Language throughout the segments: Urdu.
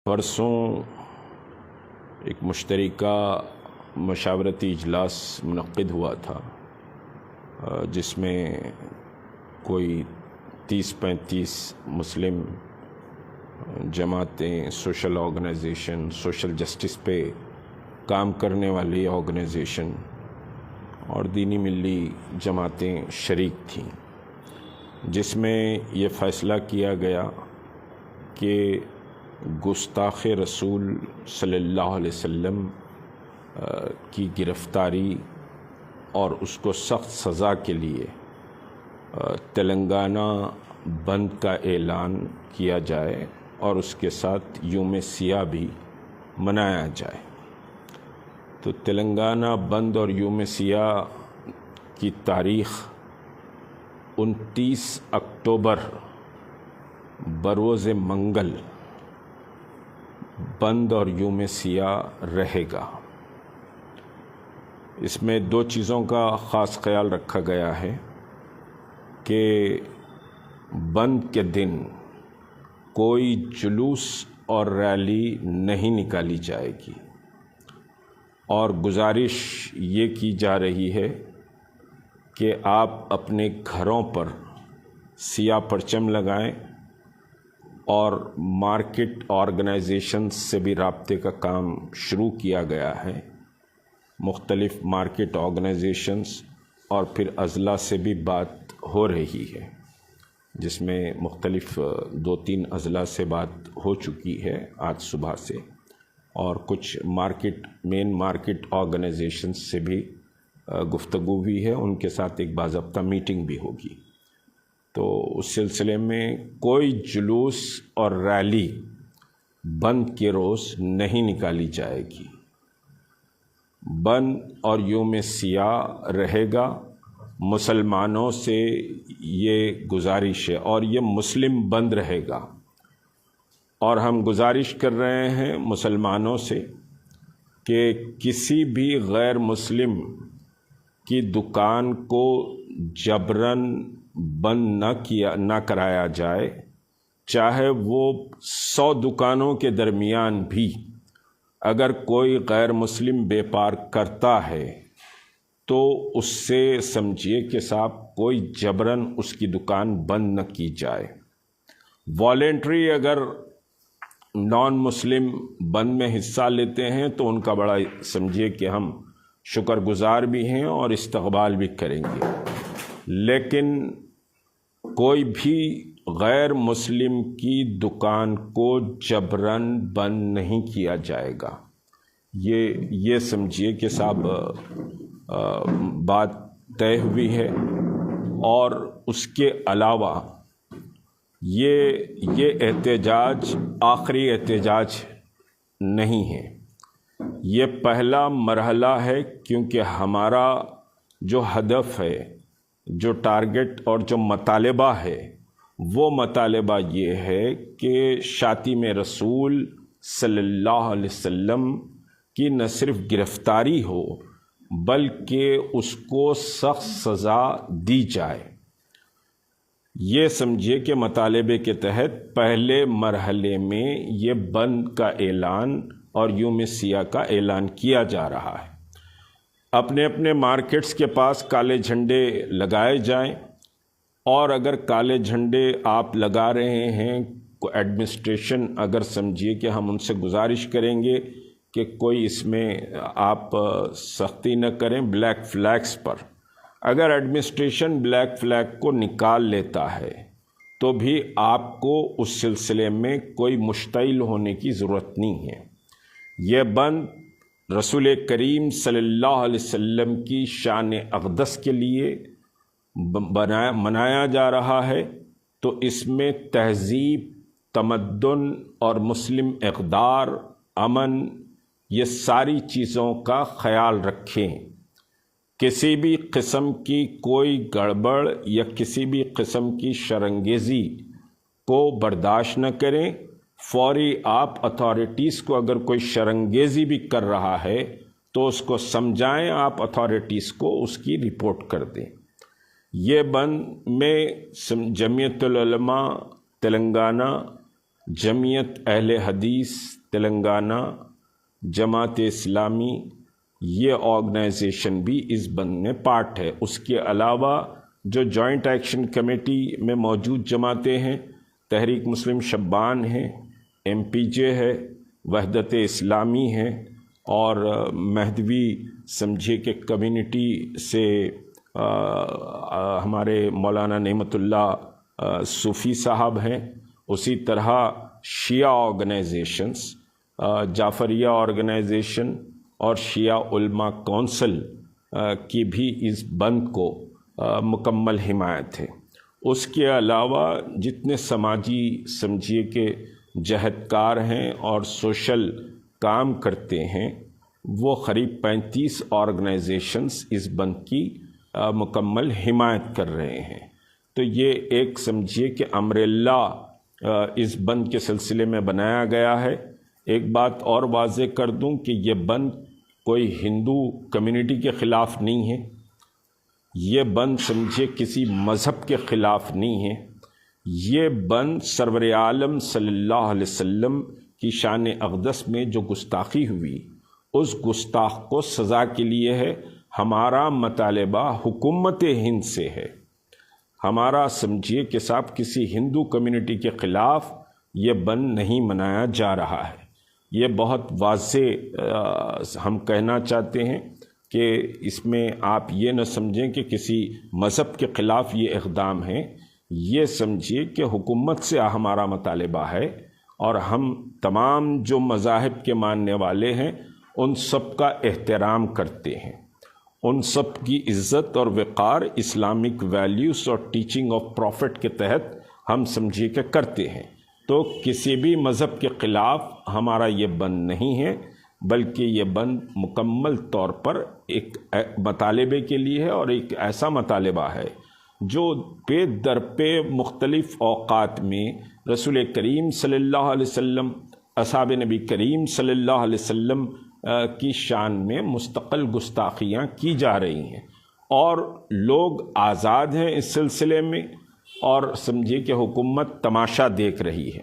پرسوں ایک مشترکہ مشاورتی اجلاس منعقد ہوا تھا جس میں کوئی 30-35 مسلم جماعتیں، سوشل آرگنائزیشن، سوشل جسٹس پہ کام کرنے والی آرگنائزیشن اور دینی ملی جماعتیں شریک تھیں، جس میں یہ فیصلہ کیا گیا کہ گستاخ رسول صلی اللہ علیہ وسلم کی گرفتاری اور اس کو سخت سزا کے لیے تلنگانہ بند کا اعلان کیا جائے اور اس کے ساتھ یوم سیاہ بھی منایا جائے۔ تو تلنگانہ بند اور یوم سیاہ کی تاریخ 29 اکتوبر بروز منگل بند اور یوم سیاہ رہے گا۔ اس میں دو چیزوں کا خاص خیال رکھا گیا ہے کہ بند کے دن کوئی جلوس اور ریلی نہیں نکالی جائے گی، اور گزارش یہ کی جا رہی ہے کہ آپ اپنے گھروں پر سیاہ پرچم لگائیں، اور مارکیٹ آرگنائزیشن سے بھی رابطے کا کام شروع کیا گیا ہے۔ مختلف مارکیٹ آرگنائزیشنز اور پھر اضلاع سے بھی بات ہو رہی ہے، جس میں مختلف 2-3 اضلاع سے بات ہو چکی ہے آج صبح سے، اور کچھ مین مارکیٹ آرگنائزیشنز سے بھی گفتگو ہوئی ہے، ان کے ساتھ ایک باضابطہ میٹنگ بھی ہوگی۔ تو اس سلسلے میں کوئی جلوس اور ریلی بند کے روز نہیں نکالی جائے گی۔ بند اور یوم سیاہ رہے گا۔ مسلمانوں سے یہ گزارش ہے، اور یہ مسلم بند رہے گا، اور ہم گزارش کر رہے ہیں مسلمانوں سے کہ کسی بھی غیر مسلم کی دکان کو جبراً بند نہ کرایا جائے، چاہے وہ 100 دکانوں کے درمیان بھی اگر کوئی غیر مسلم بیپار کرتا ہے تو اس سے سمجھیے کہ صاحب کوئی جبراً اس کی دکان بند نہ کی جائے۔ والنٹری اگر نان مسلم بند میں حصہ لیتے ہیں تو ان کا بڑا سمجھیے کہ ہم شکر گزار بھی ہیں اور استقبال بھی کریں گے، لیکن کوئی بھی غیر مسلم کی دکان کو جبراً بند نہیں کیا جائے گا۔ یہ سمجھیے کہ صاحب بات طے ہوئی ہے، اور اس کے علاوہ یہ احتجاج آخری احتجاج نہیں ہے، یہ پہلا مرحلہ ہے، کیونکہ ہمارا جو ہدف ہے، جو ٹارگٹ اور جو مطالبہ ہے، وہ مطالبہ یہ ہے کہ شاطم رسول صلی اللہ علیہ وسلم کی نہ صرف گرفتاری ہو بلکہ اس کو سخت سزا دی جائے۔ یہ سمجھیے کہ مطالبے کے تحت پہلے مرحلے میں یہ بند کا اعلان اور یوم سیاہ کا اعلان کیا جا رہا ہے۔ اپنے اپنے مارکیٹس کے پاس کالے جھنڈے لگائے جائیں، اور اگر کالے جھنڈے آپ لگا رہے ہیں، ایڈمنسٹریشن اگر سمجھیے کہ ہم ان سے گزارش کریں گے کہ کوئی اس میں آپ سختی نہ کریں بلیک فلیگز پر، اگر ایڈمنسٹریشن بلیک فلیگ کو نکال لیتا ہے تو بھی آپ کو اس سلسلے میں کوئی مشتعل ہونے کی ضرورت نہیں ہے۔ یہ بند رسول کریم صلی اللہ علیہ وسلم کی شان اقدس کے لیے منایا جا رہا ہے، تو اس میں تہذیب، تمدن اور مسلم اقدار، امن، یہ ساری چیزوں کا خیال رکھیں۔ کسی بھی قسم کی کوئی گڑبڑ یا کسی بھی قسم کی شرانگیزی کو برداشت نہ کریں۔ فوری آپ اتھارٹیز کو اگر کوئی شرانگیزی بھی کر رہا ہے تو اس کو سمجھائیں، آپ اتھارٹیز کو اس کی رپورٹ کر دیں۔ یہ بند میں جمعیت العلماء تلنگانہ جمعیت اہل حدیث تلنگانہ، جماعت اسلامی، یہ آرگنائزیشن بھی اس بند میں پارٹ ہے۔ اس کے علاوہ جو جوائنٹ ایکشن کمیٹی میں موجود جماعتیں ہیں، تحریک مسلم شبان ہے، MPJ ہے، وحدت اسلامی ہے، اور مہدوی سمجھے کہ کمیونٹی سے ہمارے مولانا نعمت اللہ صوفی صاحب ہیں، اسی طرح شیعہ آرگنائزیشنز، جعفریہ آرگنائزیشن اور شیعہ علماء کونسل کی بھی اس بند کو مکمل حمایت ہے۔ اس کے علاوہ جتنے سماجی سمجھیے کہ جہدکار ہیں اور سوشل کام کرتے ہیں، وہ قریب 35 آرگنائزیشنز اس بند کی مکمل حمایت کر رہے ہیں۔ تو یہ ایک سمجھیے کہ امبریلا اس بند کے سلسلے میں بنایا گیا ہے۔ ایک بات اور واضح کر دوں کہ یہ بند کوئی ہندو کمیونٹی کے خلاف نہیں ہے، یہ بند سمجھے کسی مذہب کے خلاف نہیں ہے، یہ بند سرور عالم صلی اللہ علیہ وسلم کی شان اقدس میں جو گستاخی ہوئی، اس گستاخ کو سزا کے لیے ہے۔ ہمارا مطالبہ حکومت ہند سے ہے، ہمارا سمجھیے کہ صاحب کسی ہندو کمیونٹی کے خلاف یہ بند نہیں منایا جا رہا ہے۔ یہ بہت واضح ہم کہنا چاہتے ہیں کہ اس میں آپ یہ نہ سمجھیں کہ کسی مذہب کے خلاف یہ اقدام ہے، یہ سمجھیے کہ حکومت سے ہمارا مطالبہ ہے، اور ہم تمام جو مذاہب کے ماننے والے ہیں ان سب کا احترام کرتے ہیں، ان سب کی عزت اور وقار اسلامک ویلیوز اور ٹیچنگ آف پروفٹ کے تحت ہم سمجھیے کہ کرتے ہیں۔ تو کسی بھی مذہب کے خلاف ہمارا یہ بند نہیں ہے، بلکہ یہ بند مکمل طور پر ایک مطالبے کے لیے ہے، اور ایک ایسا مطالبہ ہے جو پہ در پہ مختلف اوقات میں رسول کریم صلی اللہ علیہ وسلم، اصحاب نبی کریم صلی اللہ علیہ وسلم کی شان میں مستقل گستاخیاں کی جا رہی ہیں، اور لوگ آزاد ہیں اس سلسلے میں، اور سمجھیے کہ حکومت تماشا دیکھ رہی ہے۔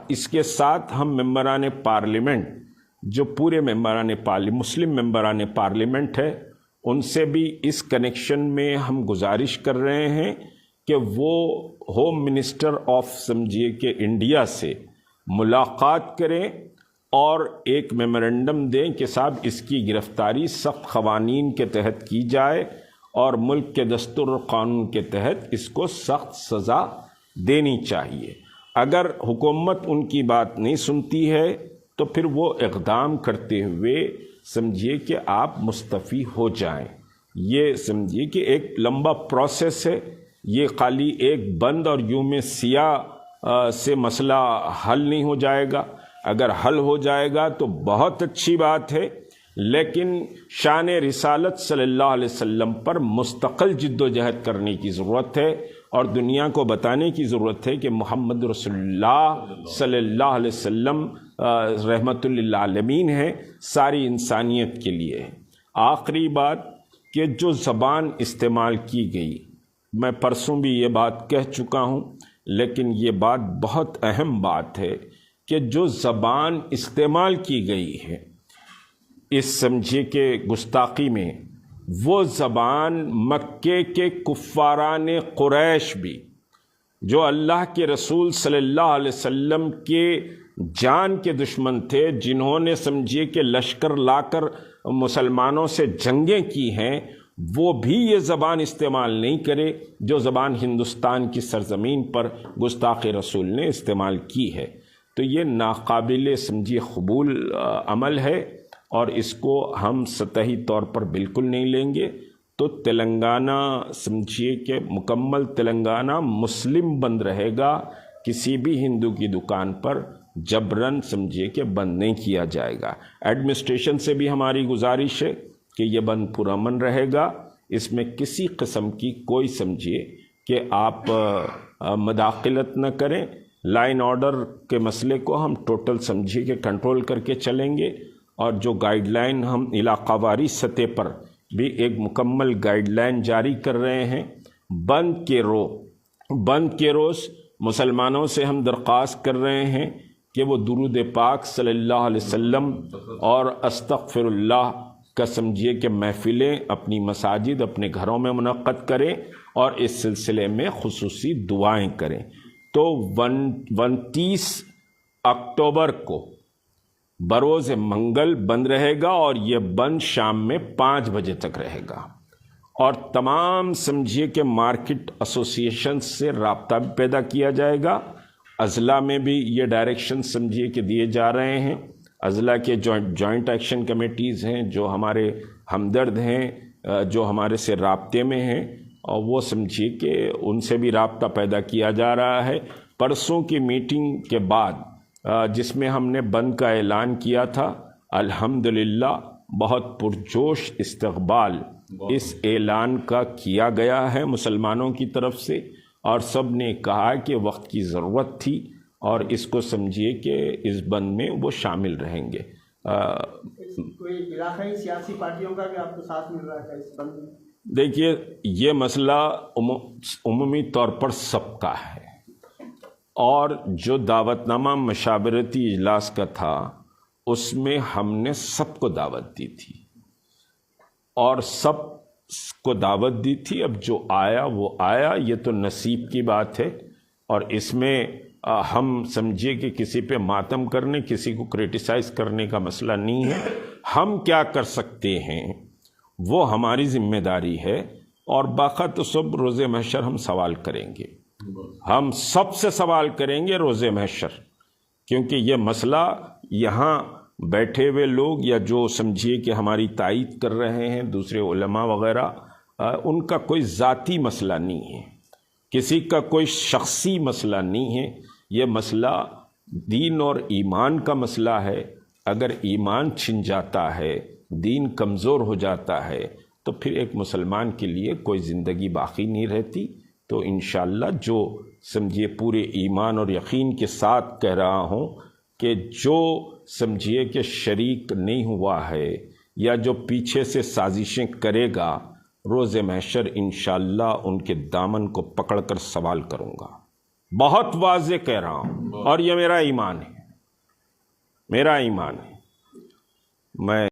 اس کے ساتھ ہم ممبران پارلیمنٹ، جو پورے مسلم ممبران پارلیمنٹ ہے، ان سے بھی اس کنیکشن میں ہم گزارش کر رہے ہیں کہ وہ ہوم منسٹر آف سمجھیے کہ انڈیا سے ملاقات کریں اور ایک میمورنڈم دیں کہ صاحب اس کی گرفتاری سخت قوانین کے تحت کی جائے، اور ملک کے دستور و قانون کے تحت اس کو سخت سزا دینی چاہیے۔ اگر حکومت ان کی بات نہیں سنتی ہے تو پھر وہ اقدام کرتے ہوئے سمجھیے کہ آپ مستعفی ہو جائیں۔ یہ سمجھیے کہ ایک لمبا پروسیس ہے، یہ خالی ایک بند اور یوم سیاہ سے مسئلہ حل نہیں ہو جائے گا۔ اگر حل ہو جائے گا تو بہت اچھی بات ہے، لیکن شان رسالت صلی اللہ علیہ وسلم پر مستقل جد و جہد کرنے کی ضرورت ہے، اور دنیا کو بتانے کی ضرورت ہے کہ محمد رسول اللہ صلی اللہ علیہ وسلم رحمت للعالمین ہے، ساری انسانیت کے لیے ہے۔ آخری بات کہ جو زبان استعمال کی گئی، میں پرسوں بھی یہ بات کہہ چکا ہوں، لیکن یہ بات بہت اہم بات ہے کہ جو زبان استعمال کی گئی ہے اس سمجھے کہ گستاخی میں، وہ زبان مکے کے کفاران قریش بھی، جو اللہ کے رسول صلی اللہ علیہ وسلم کے جان کے دشمن تھے، جنہوں نے سمجھیے کہ لشکر لا کر مسلمانوں سے جنگیں کی ہیں، وہ بھی یہ زبان استعمال نہیں کرے جو زبان ہندوستان کی سرزمین پر گستاخ رسول نے استعمال کی ہے۔ تو یہ ناقابل سمجھیے قبول عمل ہے، اور اس کو ہم سطحی طور پر بالکل نہیں لیں گے۔ تو تلنگانہ سمجھیے کہ مکمل تلنگانہ مسلم بند رہے گا، کسی بھی ہندو کی دکان پر جبراً سمجھیے کہ بند نہیں کیا جائے گا۔ ایڈمنسٹریشن سے بھی ہماری گزارش ہے کہ یہ بند پرامن رہے گا، اس میں کسی قسم کی کوئی سمجھیے کہ آپ مداخلت نہ کریں۔ لائن آرڈر کے مسئلے کو ہم ٹوٹل سمجھیے کہ کنٹرول کر کے چلیں گے، اور جو گائیڈ لائن ہم علاقہ واری سطح پر بھی ایک مکمل گائیڈ لائن جاری کر رہے ہیں۔ بند کے روز مسلمانوں سے ہم درخواست کر رہے ہیں کہ وہ درود پاک صلی اللہ علیہ وسلم اور استغفر اللہ کا سمجھیے کہ محفلیں اپنی مساجد اپنے گھروں میں منعقد کریں اور اس سلسلے میں خصوصی دعائیں کریں۔ تو 29 اکتوبر کو بروز منگل بند رہے گا اور یہ بند شام میں 5 بجے تک رہے گا، اور تمام سمجھیے کہ مارکیٹ ایسوسیشن سے رابطہ بھی پیدا کیا جائے گا۔ اضلاع میں بھی یہ ڈائریکشن سمجھیے کہ دیے جا رہے ہیں، اضلاع کے جوائنٹ ایکشن کمیٹیز ہیں جو ہمارے ہمدرد ہیں، جو ہمارے سے رابطے میں ہیں، اور وہ سمجھیے کہ ان سے بھی رابطہ پیدا کیا جا رہا ہے۔ پرسوں کی میٹنگ کے بعد جس میں ہم نے بند کا اعلان کیا تھا، الحمدللہ بہت پرجوش استقبال اس اعلان کا کیا گیا ہے مسلمانوں کی طرف سے، اور سب نے کہا کہ وقت کی ضرورت تھی اور اس کو سمجھیے کہ اس بند میں وہ شامل رہیں گے۔ کوئی علاقائی سیاسی پارٹیوں کا بھی آپ کو ساتھ مل رہا ہے اس بند میں؟ دیکھیے، یہ مسئلہ عمومی طور پر سب کا ہے، اور جو دعوت نامہ مشاورتی اجلاس کا تھا اس میں ہم نے سب کو دعوت دی تھی اور سب کو دعوت دی تھی۔ اب جو آیا وہ آیا، یہ تو نصیب کی بات ہے، اور اس میں ہم سمجھے کہ کسی پہ ماتم کرنے، کسی کو کرٹیسائز کرنے کا مسئلہ نہیں ہے۔ ہم کیا کر سکتے ہیں وہ ہماری ذمہ داری ہے، اور باقی تو سب روز محشر ہم سوال کریں گے، ہم سب سے سوال کریں گے روز محشر، کیونکہ یہ مسئلہ یہاں بیٹھے ہوئے لوگ یا جو سمجھیے کہ ہماری تائید کر رہے ہیں دوسرے علماء وغیرہ، ان کا کوئی ذاتی مسئلہ نہیں ہے، کسی کا کوئی شخصی مسئلہ نہیں ہے، یہ مسئلہ دین اور ایمان کا مسئلہ ہے۔ اگر ایمان چھن جاتا ہے، دین کمزور ہو جاتا ہے، تو پھر ایک مسلمان کے لیے کوئی زندگی باقی نہیں رہتی۔ تو انشاءاللہ جو سمجھیے پورے ایمان اور یقین کے ساتھ کہہ رہا ہوں کہ جو سمجھیے کہ شریک نہیں ہوا ہے یا جو پیچھے سے سازشیں کرے گا، روز محشر انشاءاللہ ان کے دامن کو پکڑ کر سوال کروں گا۔ بہت واضح کہہ رہا ہوں، اور یہ میرا ایمان ہے، میرا ایمان ہے۔ میں